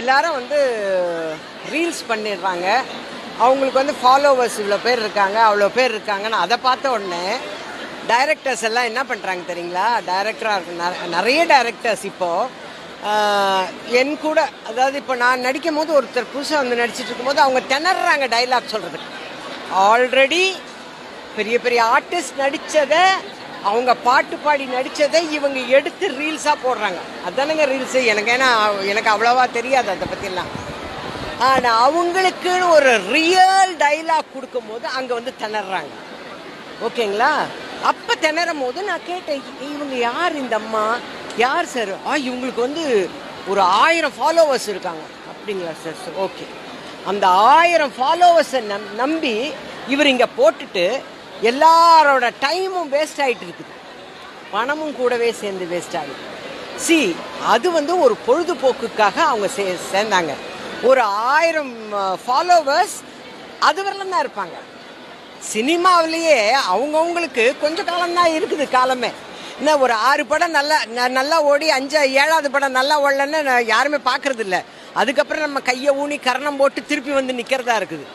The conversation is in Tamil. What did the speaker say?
எல்லாரும் வந்து ரீல்ஸ் பண்ணிடுறாங்க. அவங்களுக்கு வந்து ஃபாலோவர்ஸ் இவ்வளோ பேர் இருக்காங்க, அவ்வளோ பேர் இருக்காங்கன்னு அதை பார்த்த உடனே டைரக்டர்ஸ் எல்லாம் என்ன பண்ணுறாங்க தெரியுங்களா? டைரக்டராக நிறைய டைரக்டர்ஸ் இப்போது என் கூட, அதாவது இப்போ நான் நடிக்கும் போது ஒருத்தர் புதுசாக வந்து நடிச்சிட்டு இருக்கும்போது அவங்க திணறாங்க டைலாக் சொல்கிறதுக்கு. ஆல்ரெடி பெரிய பெரிய ஆர்டிஸ்ட் நடித்ததை, அவங்க பாட்டு பாடி நடித்ததை இவங்க எடுத்து ரீல்ஸாக போடுறாங்க. அதுதானுங்க ரீல்ஸு. எனக்கு அவ்வளோவா தெரியாது அதை பற்றிலாம். ஆனால் அவங்களுக்குன்னு ஒரு ரியல் டைலாக் கொடுக்கும்போது அங்கே வந்து திணறாங்க. ஓகேங்களா? அப்போ திணறும் போது நான் கேட்டேன், இவங்க யார் இந்த அம்மா, யார் சார்? இவங்களுக்கு வந்து ஒரு 1000 ஃபாலோவர்ஸ் இருக்காங்க. அப்படிங்களா சார்? ஓகே. அந்த 1000 ஃபாலோவர்ஸை நம்பி இவர் இங்கே போட்டுட்டு எல்லாரோட டைமும் வேஸ்ட் ஆகிட்டு இருக்குது, பணமும் கூடவே சேர்ந்து வேஸ்ட் ஆகுது. அது வந்து ஒரு பொழுதுபோக்குக்காக அவங்க சேர்ந்தாங்க. ஒரு 1000 ஃபாலோவர்ஸ் அது வரலாம் தான் இருப்பாங்க. சினிமாவிலேயே அவங்கவுங்களுக்கு கொஞ்சம் காலம்தான் இருக்குது, காலமே. இன்னும் ஒரு 6 படம் நல்லா ஓடி 7வது படம் நல்லா ஓடலன்னு யாருமே பார்க்கறது இல்லை. அதுக்கப்புறம் நம்ம கையை ஊனி கரணம் போட்டு திருப்பி வந்து நிற்கிறதா இருக்குது.